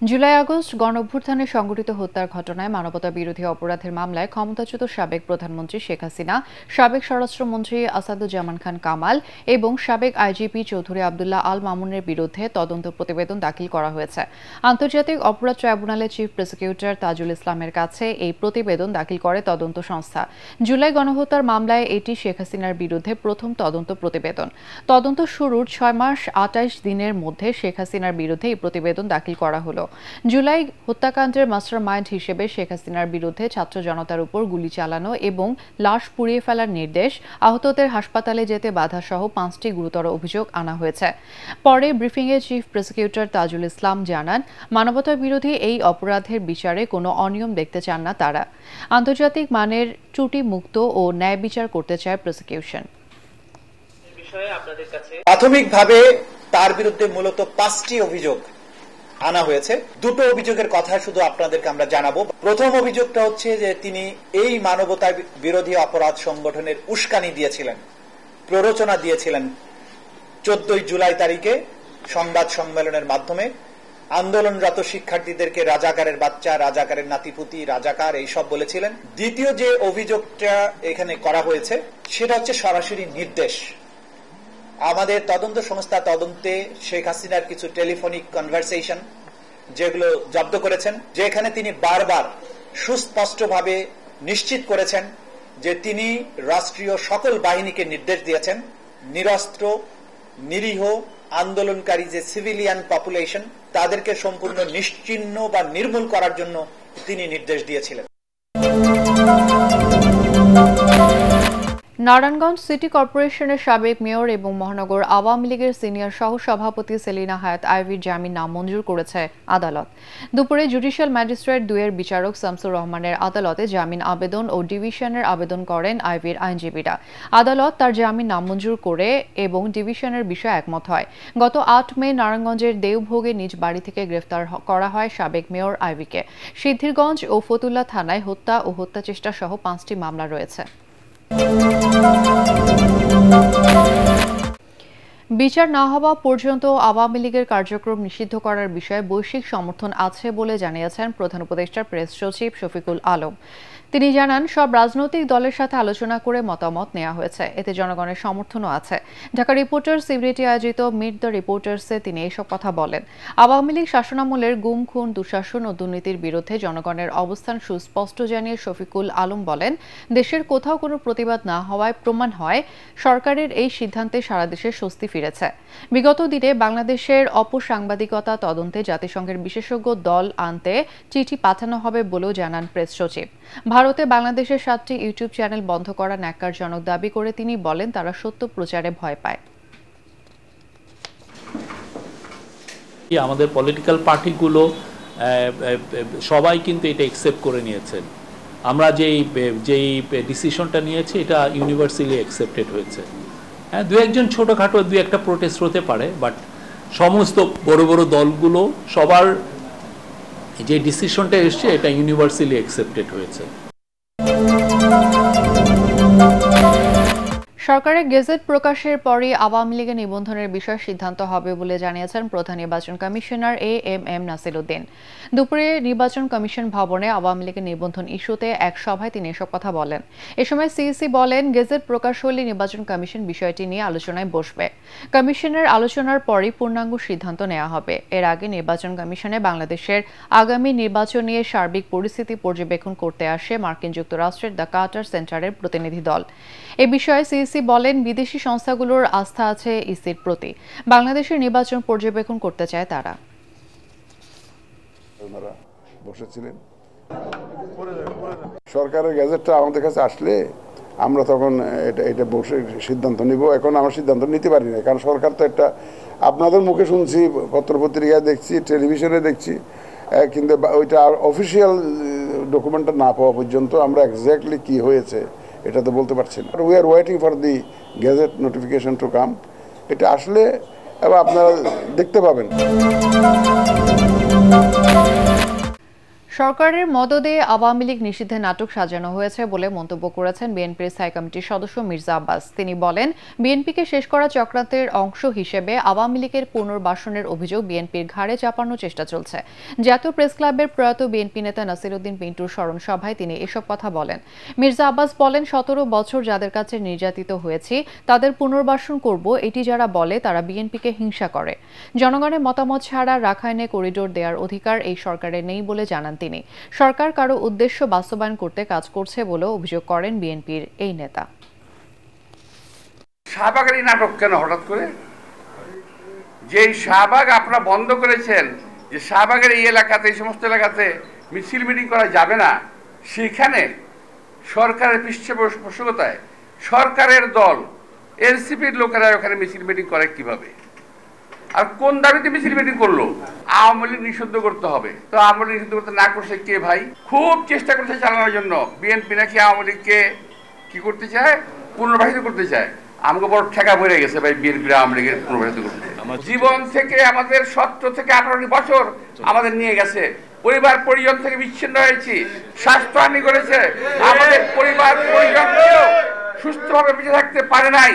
July August গণঅভ্যুত্থানে সংঘটিত হত্যার ঘটনায় মানবতা বিরোধী অপরাধের মামলায় ক্ষমতাচ্যুত সাবেক প্রধানমন্ত্রী শেখ হাসিনা, সাবেক স্বরাষ্ট্রমন্ত্রী আসাদুজ্জামান খান কামাল এবং সাবেক আইজিপি চৌধুরী আবদুল্লাহ আল মামুনের বিরুদ্ধে তদন্ত প্রতিবেদন দাখিল করা হয়েছে। আন্তর্জাতিক অপরাধ ট্রাইব্যুনালের চিফ প্রসিকিউটর তাজুল ইসলামের কাছে এই প্রতিবেদন দাখিল করে তদন্ত সংস্থা। জুলাই গণহত্যার মামলায় এটি শেখ হাসিনার বিরুদ্ধে প্রথম তদন্ত প্রতিবেদন। তদন্ত শুরুর 6 মাস 28 দিনের মধ্যে শেখ হাসিনার বিরুদ্ধে এই প্রতিবেদন দাখিল করা হলো। জুলাই হত্যাকাণ্ডের মাস্টারমাইন্ড হিসেবে শেখ হাসিনার বিরুদ্ধে ছাত্র জনতার উপর গুলি চালানো এবং লাশ পুড়িয়ে ফেলার নির্দেশ, আহতদের হাসপাতালে যেতে বাধা সহ 5টি গুরুতর অভিযোগ আনা হয়েছে। পরে ব্রিফিংয়ে চিফ প্রসিকিউটর তাজুল ইসলাম জানান, মানবতা বিরোধী এই অপরাধের বিচারে কোনো অনিয়ম দেখতে চান না তারা। আন্তর্জাতিক মানের ত্রুটিমুক্ত ও ন্যায় বিচার করতে চায় প্রসিকিউশন। প্রাথমিকভাবে তার বিরুদ্ধে মূলত 5টি অভিযোগ আনা হয়েছে। দুটো অভিযোগের কথা শুধু আপনাদেরকে আমরা জানাবো। প্রথম অভিযোগটা হচ্ছে যে তিনি এই মানবতা বিরোধী অপরাধ সংগঠনের উস্কানি দিয়েছিলেন, প্ররোচনা দিয়েছিলেন 14 জুলাই তারিখে সংবাদ সম্মেলনের মাধ্যমে আন্দোলনরত শিক্ষার্থীদেরকে রাজাকারের বাচ্চা, রাজাকারের নাতিপুতি, রাজাকার এইসব বলেছিলেন। দ্বিতীয় যে অভিযোগটা এখানে করা হয়েছে সেটা হচ্ছে সরাসরি নির্দেশ। আমাদের তদন্ত সংস্থা তদন্তে শেখ হাসিনার কিছু টেলিফোনিক কনভারসেশন যেগুলো জব্দ করেছেন, যেখানে তিনি বারবার সুস্পষ্টভাবে নিশ্চিত করেছেন যে তিনি রাষ্ট্রীয় সকল বাহিনীকে নির্দেশ দিয়েছেন নিরস্ত্র নিরীহ আন্দোলনকারী যে সিভিলিয়ান পপুলেশন তাদেরকে সম্পূর্ণ নিশ্চিহ্ন বা নির্মূল করার জন্য তিনি নির্দেশ দিয়েছিলেন। নারায়ণগঞ্জ সিটি কর্পোরেশনের সাবেক মেয়র এবং মহানগর আওয়ামী লীগের সিনিয়র সহসভাপতি সেলিনা হায়াত আইভীর জামিন নামঞ্জুর করেছে আদালত। দুপুরে জুডিশিয়াল ম্যাজিস্ট্রেট 2 এর বিচারক শামসুর রহমানের আদালতে জামিন আবেদন ও ডিভিশনের আবেদন করেন আইভীর আইনজীবীরা। আদালত তার জামিন নামঞ্জুর করে এবং ডিভিশনের বিষয়ে একমত হয়। গত 8 মে নারায়ণগঞ্জের দেওভোগে নিজ বাড়ি থেকে গ্রেফতার করা হয় সাবেক মেয়র আইভীকে। সিদ্ধিরগঞ্জ ও ফতুল্লা থানায় হত্যা ও হত্যাচেষ্টা সহ 5টি মামলা রয়েছে। বিচার না হওয়া পর্যন্ত আওয়ামী লীগের কার্যক্রম নিষিদ্ধ করার বিষয়ে বৈশ্বিক সমর্থন আছে বলে জানিয়েছেন প্রধান উপদেষ্টার প্রেস সচিব শফিকুল আলম। তিনি জানান, সব রাজনৈতিক দলের সাথে আলোচনা করে মতামত নেওয়া হয়েছে, এতে জনগণের সমর্থনও আছে। ঢাকা রিপোর্টার্স ইউনিটি আয়োজিত মিট দ্য রিপোর্টার্সে তিনি এসব কথা বলেন। আওয়ামী লীগ শাসনামলের গুম খুন, দুঃশাসন ও দুর্নীতির বিরুদ্ধে জনগণের অবস্থান সুস্পষ্ট জানিয়ে শফিকুল আলম বলেন, দেশের কোথাও কোনো প্রতিবাদ না হওয়ায় প্রমাণ হয় সরকারের এই সিদ্ধান্তে সারা দেশে স্বস্তি ফিরেছে। বিগত দিনে বাংলাদেশের অপসাংবাদিকতা তদন্তে জাতিসংঘের বিশেষজ্ঞ দল আনতে চিঠি পাঠানো হবে বলেও জানান প্রেস সচিব। ভারতে বাংলাদেশের 7টি ইউটিউব চ্যানেল বন্ধ করা ন্যাক্কারজনক দাবি করে তিনি বলেন, তারা সত্য প্রচারে ভয় পায়। আমাদের পলিটিক্যাল পার্টিগুলো সবাই কিন্তু এটা অ্যাকসেপ্ট করে নিয়েছেন। আমরা যেই ডিসিশনটা নিয়েছি এটা ইউনিভার্সালি অ্যাকসেপ্টেড হয়েছে। হ্যাঁ, 2-1 ছোটোখাটো 2-1টা প্রোটেস্ট হতে পারে, বাট সমস্ত বড় বড় দলগুলো সবার যে ডিসিশনটা এসছে এটা ইউনিভার্সালি অ্যাকসেপ্টেড হয়েছে। সরকারের গেজেট প্রকাশের পরই আওয়ামী লীগের নিবন্ধনের বিষয়ে সিদ্ধান্ত হবে বলে জানিয়েছেন প্রধান নির্বাচন কমিশনার এএমএম নাসির উদ্দিন। দুপুরে নির্বাচন কমিশন ভবনে আওয়ামী লীগের নিবন্ধন ইস্যুতে এক সভায় তিনি এসব কথা বলেন। এ সময় সিইসি বলেন, গেজেট প্রকাশ হলে নির্বাচন কমিশন বিষয়টি নিয়ে আলোচনায় বসবে। কমিশনের আলোচনার পরই পূর্ণাঙ্গ সিদ্ধান্ত নেওয়া হবে। এর আগে নির্বাচন কমিশনে বাংলাদেশের আগামী নির্বাচন নিয়ে সার্বিক পরিস্থিতি পর্যবেক্ষণ করতে আসে মার্কিন যুক্তরাষ্ট্রের দ্য কার্টার সেন্টারের প্রতিনিধি দল। এ বিষয়ে সিইসি বলেন, বিদেশি সংস্থাগুলোর আস্থা আছে ইসির প্রতি। বাংলাদেশের নির্বাচন পর্যবেক্ষণ করতে চায় তারা। বসেছিলেন সরকারের গ্যাজেটটা আমাদের কাছে আসলে আমরা তখন এটা বসে সিদ্ধান্ত নিব। এখন আমরা সিদ্ধান্ত নিতে পারি না, কারণ সরকার তো একটা আপনাদের মুখে শুনছি, পত্রপত্রিকায় দেখছি, টেলিভিশনে দেখছি, কিন্তু ওইটা অফিসিয়াল ডকুমেন্টটা না পাওয়া পর্যন্ত আমরা এক্স্যাক্টলি কি হয়েছে এটা তো বলতে পারছি না। We are waiting for the gazette notification to come. এটা আসলে এবার আপনারা দেখতে পাবেন। সরকারের মদদে আওয়ামী লীগ নিষিদ্ধে নাটক সাজানো হয়েছে বলে মন্তব্য করেছেন বিএনপির স্থায়ী কমিটির সদস্য মির্জা আব্বাস। তিনি বলেন, বিএনপিকে শেষ করা চক্রান্তের অংশ হিসেবে আওয়ামী লীগের পুনর্বাসনের অভিযোগ বিএনপির ঘাড়ে চাপানোর চেষ্টা চলছে। জাতীয় প্রেস ক্লাবের প্রয়াত বিএনপি নেতা নাসিরউদ্দিন পিন্টুর স্মরণ সভায় তিনি এসব কথা বলেন। মির্জা আব্বাস বলেন, 17 বছর যাদের কাছে নির্যাতিত হয়েছি তাদের পুনর্বাসন করব, এটি যারা বলে তারা বিএনপিকে হিংসা করে। জনগণের মতামত ছাড়া রাখাইনে করিডোর দেওয়ার অধিকার এই সরকারের নেই বলে জানান তিনি। সরকার কারো উদ্দেশ্য বাস্তবায়ন করতে কাজ করছে বলেও অভিযোগ করেন বিএনপির এই নেতা। শাহবাগের এই নাটক কেন হঠাৎ করে? যে শাহবাগ আপনারা বন্ধ করেছেন, যে শাহবাগের এই এলাকাতে, এই সমস্ত এলাকাতে মিছিল মিটিং করা যাবে না, সেখানে সরকারের পৃষ্ঠপোষকতায় সরকারের দল এনসিপির লোকেরা ওখানে মিছিল মিটিং করে কিভাবে? আর কোন দাবিতে মিছিল মিটিং করলো? আওয়ামী লীগ নিষিদ্ধ করতে হবে। তো আওয়ামী লীগ নিষিদ্ধ করতে না করছে কে ভাই? খুব চেষ্টা করছে চালানোর জন্য। বিএনপি নাকি আওয়ামী লীগকে কি করতে চায়? পুনর্বাসিত করতে চায়। আমাকে বড় ঠেকা পড়ে গেছে ভাই বিএনপি আওয়ামী লীগের পুনর্বাসিত করতে। জীবন থেকে আমাদের 17 থেকে 18 বছর আমাদের নিয়ে গেছে। পরিবার পরিজন থেকে বিচ্ছিন্ন হয়েছি, স্বাস্থ্যহানি করেছে। আমাদের পরিবার পরিজন সুস্থভাবে বেঁচে থাকতে পারে নাই।